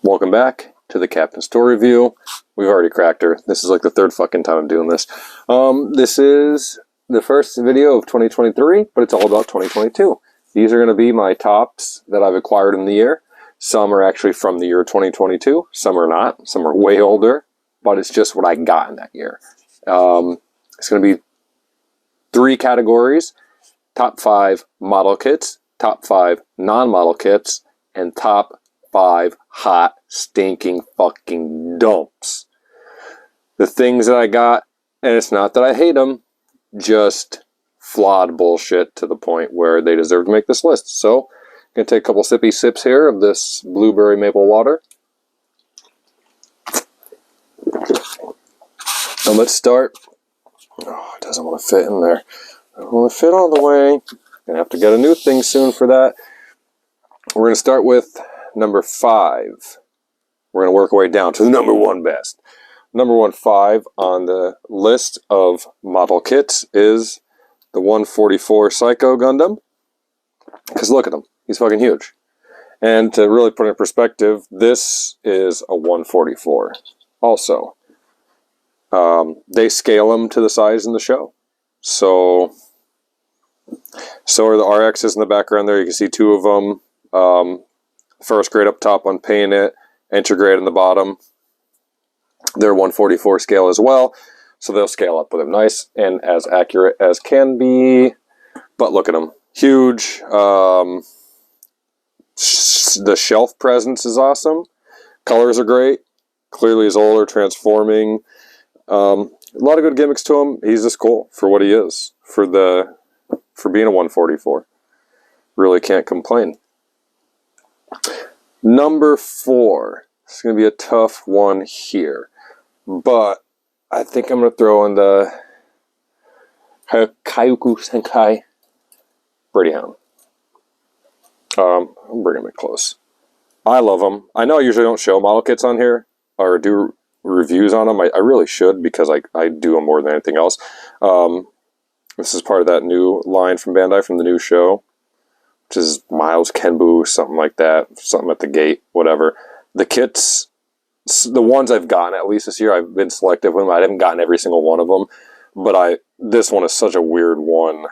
Welcome back to the Captain Store review. We've already cracked her. This is like the third fucking time I'm doing this. This is the first video of 2023, but it's all about 2022. These are going to be my tops that I've acquired in the year. Some are actually from the year 2022. Some are not. Some are way older, but it's just what I got in that year. It's going to be 3 categories: top 5 model kits, top 5 non-model kits, and top 5 hot, stinking fucking dumps. The things that I got, and it's not that I hate them, just flawed bullshit to the point where they deserve to make this list. So, I'm going to take a couple sippy sips here of this blueberry maple water. And let's start. Oh, it doesn't want to fit in there. I don't want to fit all the way. Gonna have to get a new thing soon for that. We're going to start with number 5. We're going to work our way down to the number 1 best. Number 5 on the list of model kits is the 144 Psycho Gundam. Because look at him. He's fucking huge. And to really put it in perspective, this is a 144 also. They scale them to the size in the show. So are the RXs in the background there. You can see 2 of them. First grade up top on Paint It, Intergrade in the bottom. They're 144 scale as well, so they'll scale up with them nice and as accurate as can be. But look at them. Huge. The shelf presence is awesome. Colors are great. Clearly is older, transforming. A lot of good gimmicks to him. He's just cool for what he is. For being a 144. Really can't complain. Number 4. It's going to be a tough one here. But I think I'm going to throw in the Kaiuku Senkai Brady Hound. I'm bringing it close. I love them. I know I usually don't show model kits on here or do reviews on them. I really should because I do them more than anything else. This is part of that new line from Bandai from the new show, which is Miles Kenbu, something like that, something at the gate, whatever. The kits, the ones I've gotten, at least this year, I've been selective with them. I haven't gotten every single one of them, but this one is such a weird one.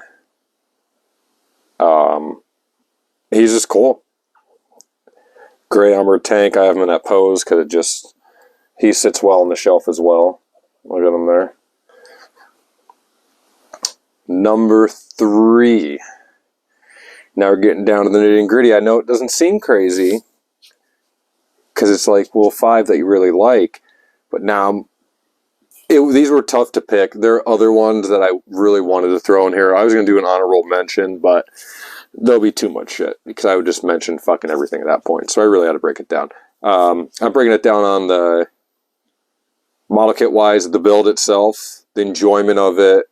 He's just cool. Gray armored tank, I have him in that pose because he sits well on the shelf as well. Look at him there. Number 3. Now we're getting down to the nitty and gritty. I know it doesn't seem crazy because it's like, well, 5 that you really like, but now these were tough to pick. There are other ones that I really wanted to throw in here. I was going to do an honorable mention, but there'll be too much shit because I would just mention fucking everything at that point. So I really had to break it down. I'm breaking it down on the model kit wise, the build itself, the enjoyment of it,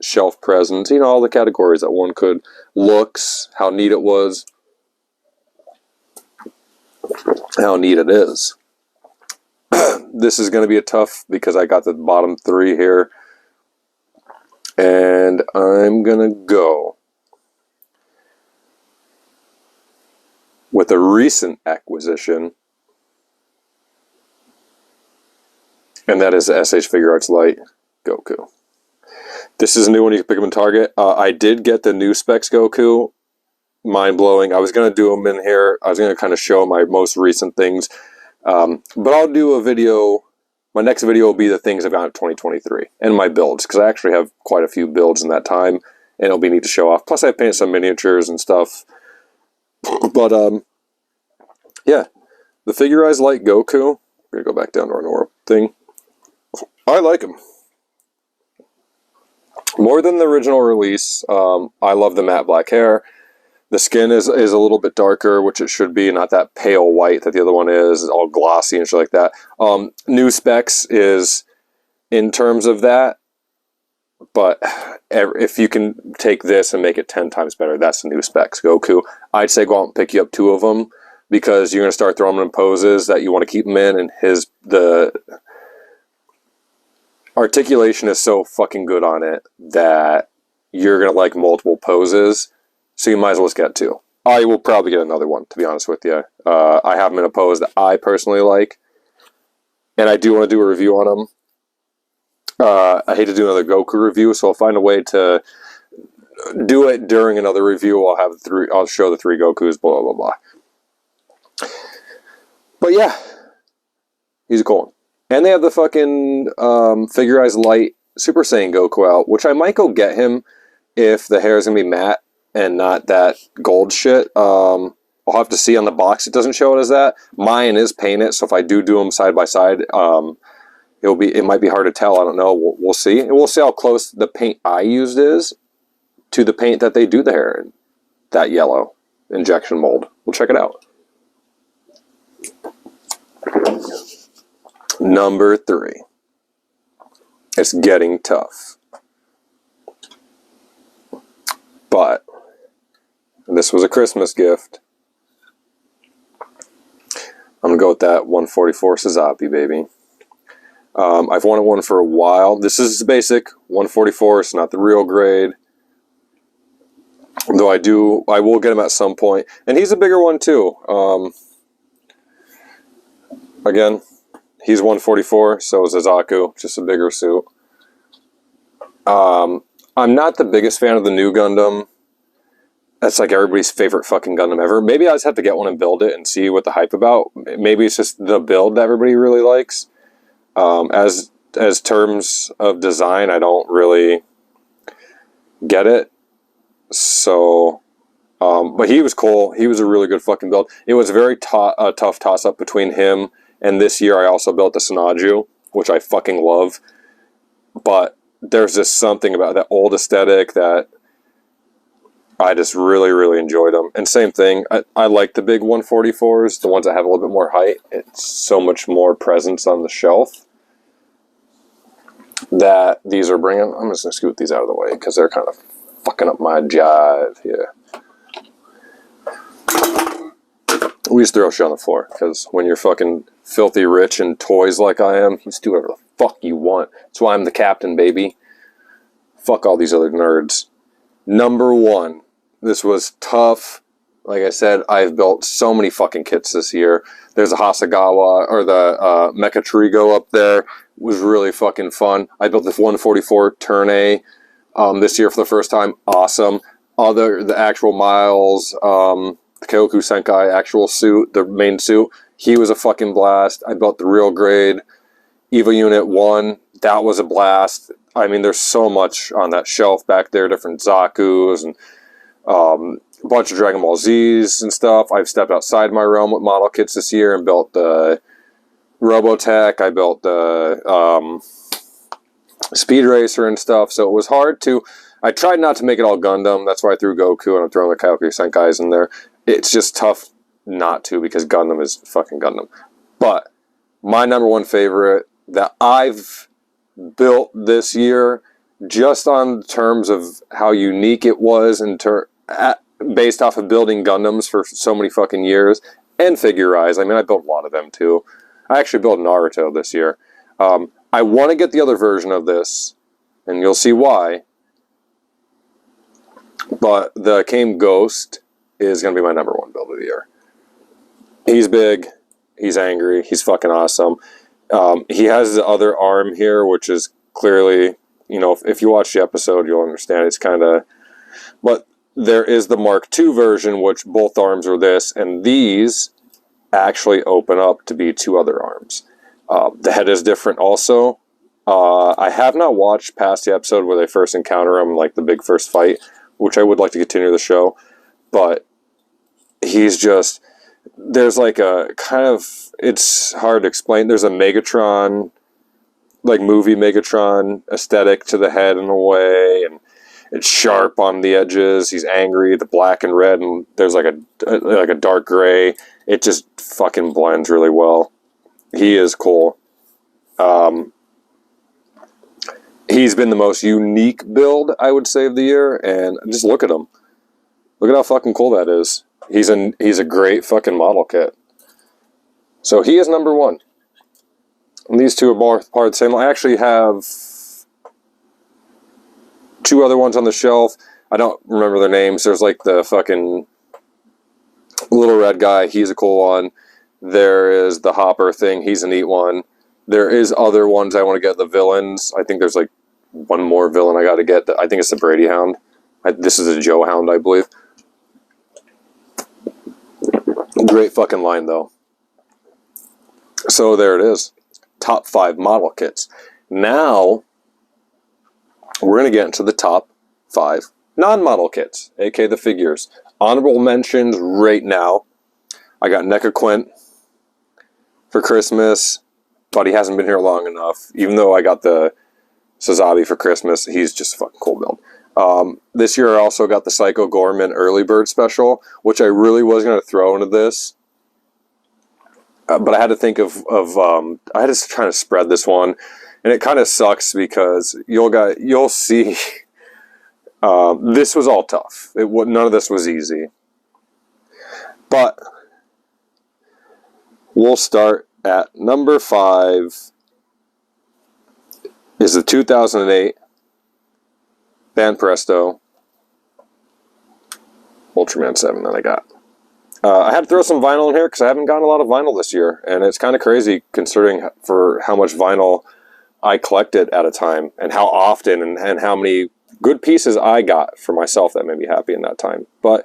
shelf presence, all the categories that one could. Looks, how neat it was, how neat it is. This is going to be a tough because I got the bottom 3 here, and I'm going to go with a recent acquisition, and that is the SH Figure Arts Light Goku. This is a new one. You can pick them in Target. I did get the new specs Goku. Mind-blowing. I was going to do them in here. I was going to kind of show my most recent things. But I'll do a video. My next video will be the things I've got in 2023. And my builds. Because I actually have quite a few builds in that time. And it'll be neat to show off. Plus I painted some miniatures and stuff. But, yeah. The Figurized Light Goku. We're going to go back down to our normal thing. I like him. More than the original release, I love the matte black hair. The skin is a little bit darker, which it should be, not that pale white that the other one is, all glossy and shit like that. New specs is in terms of that, but if you can take this and make it 10 times better, that's the new specs Goku. I'd say go out and pick you up 2 of them because you're going to start throwing them in poses that you want to keep him in, and the articulation is so fucking good on it that you're going to like multiple poses, so you might as well just get 2. I will probably get another one, to be honest with you. I have them in a pose that I personally like, and I do want to do a review on them. I hate to do another Goku review, so I'll find a way to do it during another review. I'll show the 3 Gokus, blah blah blah. But yeah, he's a cool one. And they have the fucking Figurized Light Super Saiyan Goku out, which I might go get him if the hair is gonna be matte and not that gold shit. I'll have to see on the box. It doesn't show it as that. Mine is painted, so if I do them side by side, it might be hard to tell. I don't know. We'll see. And we'll see how close the paint I used is to the paint that they do the hair in. That yellow injection mold. We'll check it out. Number 3. It's getting tough. But this was a Christmas gift. I'm going to go with that 144 Suzapi, baby. I've wanted one for a while. This is basic 144. It's not the real grade. Though I will get him at some point. And he's a bigger one too. Again, he's 144, so is Azaku, just a bigger suit. I'm not the biggest fan of the new Gundam. That's like everybody's favorite fucking Gundam ever. Maybe I just have to get one and build it and see what the hype about. Maybe it's just the build that everybody really likes. As terms of design, I don't really get it. So, but he was cool. He was a really good fucking build. It was a very tough toss-up between him and this year I also built the Sonaju, which I fucking love. But there's just something about that old aesthetic that I just really, really enjoyed them. And same thing, I like the big 144s, the ones that have a little bit more height. It's so much more presence on the shelf that these are bringing. I'm just going to scoot these out of the way because they're kind of fucking up my jive here. We just throw shit on the floor because when you're fucking filthy rich and toys like I am, you just do whatever the fuck you want. That's why I'm the captain, baby. Fuck all these other nerds. Number 1. This was tough. Like I said, I've built so many fucking kits this year. There's a Hasagawa, or the Mecha Trigo up there. It was really fucking fun. I built this 144 Turn A this year for the first time. Awesome. The actual Miles, the Kyoku Senkai actual suit, the main suit, he was a fucking blast. I built the real grade Evo Unit 1. That was a blast. I mean, there's so much on that shelf back there, different Zakus and a bunch of Dragon Ball Zs and stuff. I've stepped outside my realm with model kits this year and built the Robotech. I built the Speed Racer and stuff. So it was hard to... I tried not to make it all Gundam. That's why I threw Goku and I'm throwing the Kyoku Senkais in there. It's just tough not to because Gundam is fucking Gundam. But my number 1 favorite that I've built this year, just on terms of how unique it was based off of building Gundams for so many fucking years, and Figurized. I mean, I built a lot of them too. I actually built Naruto this year. I want to get the other version of this, and you'll see why. But the Kame Ghost is going to be my number 1 build of the year. He's big. He's angry. He's fucking awesome. He has the other arm here, which is clearly, you know, if you watch the episode, you'll understand it's kind of... But there is the Mark II version, which both arms are this, and these actually open up to be 2 other arms. The head is different also. I have not watched past the episode where they first encounter him, like the big first fight, which I would like to continue the show, but he's just... There's like a kind of... It's hard to explain. There's a Megatron, like movie Megatron aesthetic to the head in a way, and it's sharp on the edges. He's angry, the black and red, and there's like a dark gray. It just fucking blends really well. He is cool. He's been the most unique build, I would say, of the year, and just look at him. Look at how fucking cool that is. He's a great fucking model kit. So he is number 1. And these 2 are both part of the same. I actually have 2 other ones on the shelf. I don't remember their names. There's like the fucking Little Red Guy, he's a cool one. There is the Hopper thing, he's a neat one. There is other ones I want to get, the villains. I think there's like one more villain I got to get. I think it's the Brady Hound. This is a Joe Hound, I believe. Great fucking line, though. So there it is. Top 5 model kits. Now, we're going to get into the top 5 non-model kits, aka the figures. Honorable mentions right now. I got NECA Quint for Christmas, but he hasn't been here long enough. Even though I got the Sazabi for Christmas, he's just a fucking cool build. This year I also got the Psycho Gorman Early Bird Special, which I really was going to throw into this. But I had to think of I had to try to spread this one. And it kind of sucks because you'll see this was all tough. None of this was easy. But we'll start at number 5 is the 2008 Van Presto Ultraman 7 that I got. I had to throw some vinyl in here because I haven't gotten a lot of vinyl this year. And it's kind of crazy considering for how much vinyl I collected at a time and how often and how many good pieces I got for myself that made me happy in that time. But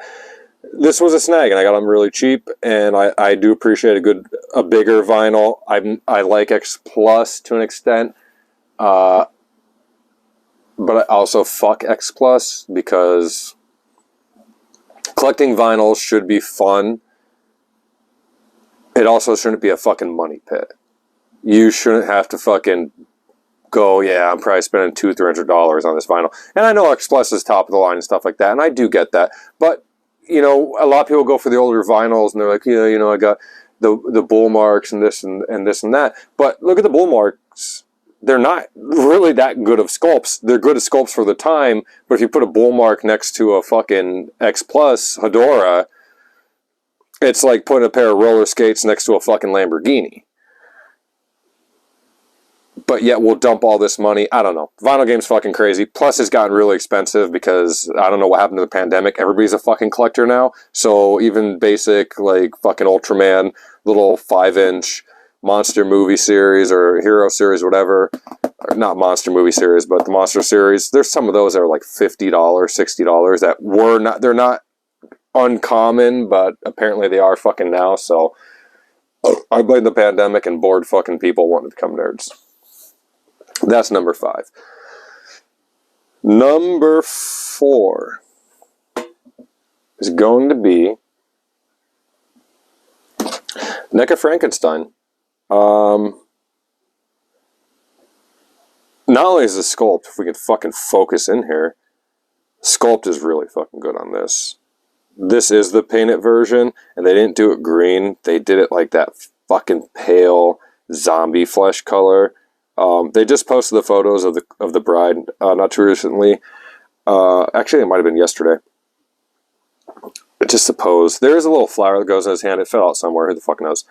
this was a snag and I got them really cheap, and I do appreciate a bigger vinyl. I like X Plus to an extent, but I also fuck X Plus because collecting vinyls should be fun. It also shouldn't be a fucking money pit. You shouldn't have to fucking go, yeah, I'm probably spending $200-$300 on this vinyl. And I know X Plus is top of the line and stuff like that, and I do get that. But, you know, a lot of people go for the older vinyls, and they're like, yeah, you know, I got the bull marks and this and this and that. But look at the bull marks. They're not really that good of sculpts. They're good as sculpts for the time, but if you put a bull mark next to a fucking X Plus Hedora, it's like putting a pair of roller skates next to a fucking Lamborghini. But yet we'll dump all this money. I don't know. Vinyl game's fucking crazy. Plus it's gotten really expensive because I don't know what happened to the pandemic. Everybody's a fucking collector now. So even basic like fucking Ultraman, little 5-inch monster movie series or hero series, whatever. Or not monster movie series, but the monster series. There's some of those that are like $50, $60 that were not, they're not uncommon, but apparently they are fucking now. So I blame the pandemic and bored fucking people wanting to become nerds. That's number 5. Number 4 is going to be NECA Frankenstein. Not only is the sculpt, if we can fucking focus in here, sculpt is really fucking good on this. This is the painted version, and they didn't do it green. They did it like that fucking pale zombie flesh color. They just posted the photos of the bride not too recently. Actually, it might have been yesterday. Just a pose. There is a little flower that goes in his hand. It fell out somewhere. Who the fuck knows?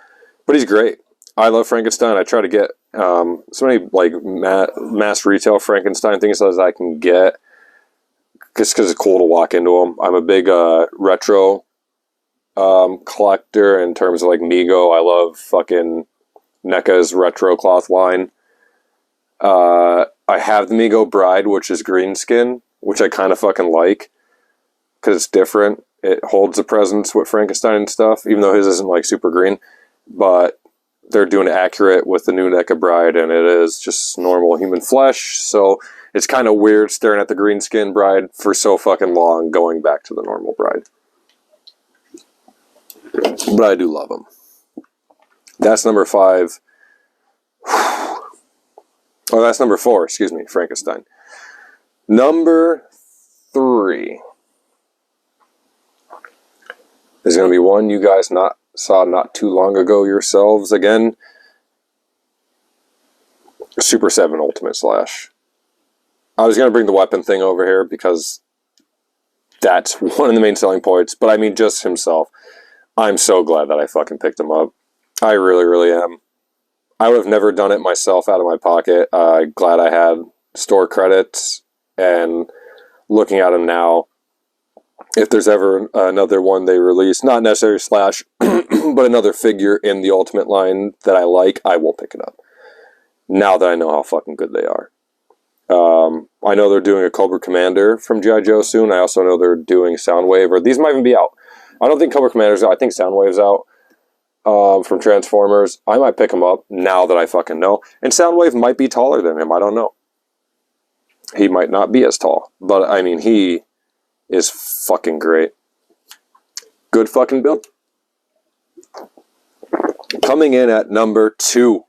But he's great. I love Frankenstein. I try to get so many like mass retail Frankenstein things as I can get, just because it's cool to walk into them. I'm a big retro collector in terms of like Mego. I love fucking NECA's retro cloth line. I have the Mego Bride, which is green skin, which I kind of fucking like because it's different. It holds a presence with Frankenstein and stuff, even though his isn't like super green. But they're doing it accurate with the new NECA Bride, and it is just normal human flesh. So it's kind of weird staring at the green skin Bride for so fucking long, going back to the normal Bride. But I do love them. That's number 5. Oh, that's number 4, excuse me, Frankenstein. Number 3 is going to be one you guys saw not too long ago yourselves. Again, Super 7 Ultimate Slash. I was going to bring the weapon thing over here because that's one of the main selling points, but I mean just himself. I'm so glad that I fucking picked him up. I really, really am. I would have never done it myself out of my pocket. Glad I had store credits, and looking at him now, if there's ever another one they release, not necessarily Slash, but another figure in the Ultimate line that I like, I will pick it up. Now that I know how fucking good they are. I know they're doing a Cobra Commander from G.I. Joe soon. I also know they're doing Soundwave, or these might even be out. I don't think Cobra Commander's out. I think Soundwave's out from Transformers. I might pick him up now that I fucking know. And Soundwave might be taller than him. I don't know. He might not be as tall. But, I mean, he is fucking great. Good fucking build. Coming in at number 2.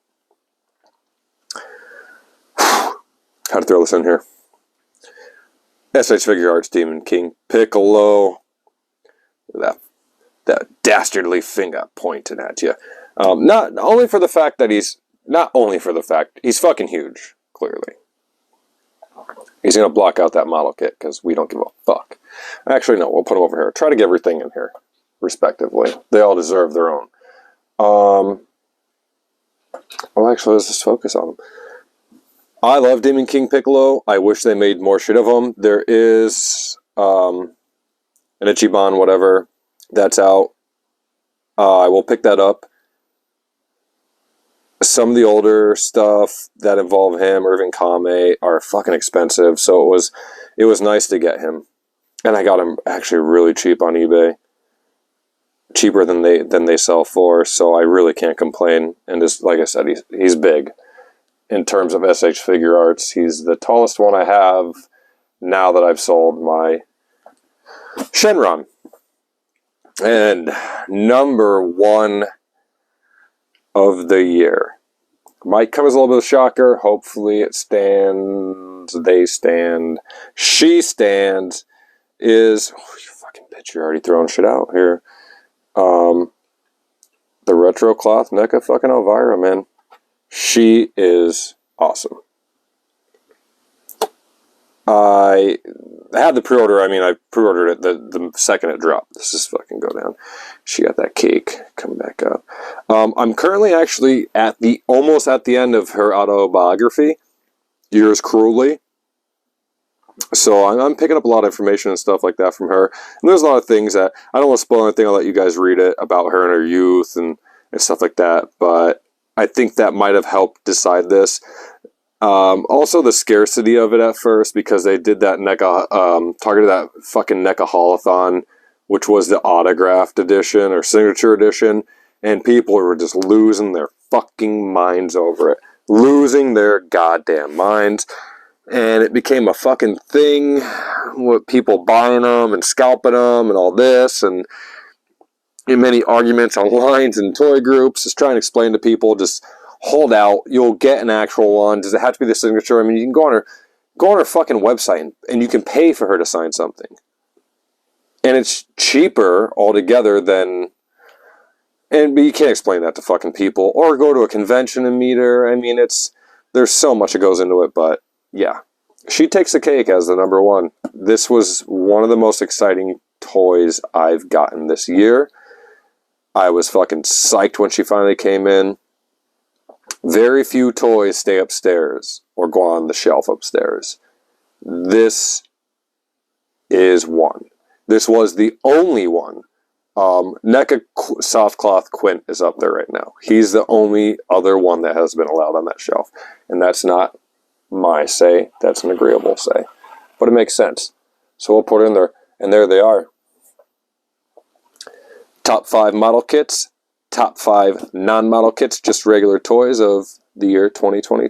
How to throw this in here. SH Figure Arts Demon King Piccolo. That dastardly finger pointing at you. Not only for the fact that he's fucking huge, clearly. He's going to block out that model kit because we don't give a fuck. Actually, no, we'll put him over here. Try to get everything in here, respectively. They all deserve their own. Well, actually, let's just focus on them. I love Demon King Piccolo. I wish they made more shit of him. There is an Ichiban, whatever, that's out. I will pick that up. Some of the older stuff that involve him, or even Kame, are fucking expensive. So it was nice to get him, and I got him actually really cheap on eBay, cheaper than they sell for. So I really can't complain. And just like I said, he's big in terms of SH Figure Arts. He's the tallest one I have now that I've sold my Shenron. And number 1 of the year. Might come as a little bit of a shocker. Hopefully it stands. They stand. She stands. Is... Oh, you fucking bitch. You're already throwing shit out here. The Retro Cloth NECA fucking Elvira, man. She is awesome. I had the pre-order. I mean, I pre-ordered it the second it dropped. Let's just fucking go down. She got that cake. Come back up. I'm currently actually almost at the end of her autobiography, Yours Cruelly. So I'm picking up a lot of information and stuff like that from her. And there's a lot of things that I don't want to spoil anything. I'll let you guys read it about her and her youth and stuff like that. But I think that might have helped decide this. Also the scarcity of it at first, because they did that NECA, targeted that fucking NECA Holothon, which was the autographed edition or signature edition, and people were just losing their fucking minds over it. Losing their goddamn minds. And it became a fucking thing with people buying them and scalping them and all this, and in many arguments on lines and toy groups, just trying to explain to people, just hold out. You'll get an actual one. Does it have to be the signature? I mean, you can go on her fucking website and you can pay for her to sign something. And it's cheaper altogether than... But you can't explain that to fucking people. Or go to a convention and meet her. I mean, there's so much that goes into it, but yeah. She takes the cake as the number 1. This was one of the most exciting toys I've gotten this year. I was fucking psyched when she finally came in. Very few toys stay upstairs or go on the shelf upstairs. This is one. This was the only one. NECA Soft Cloth Quint is up there right now. He's the only other one that has been allowed on that shelf. And that's not my say. That's an agreeable say. But it makes sense. So we'll put it in there. And there they are. Top 5 model kits. Top 5 non-model kits. Just regular toys of the year 2022.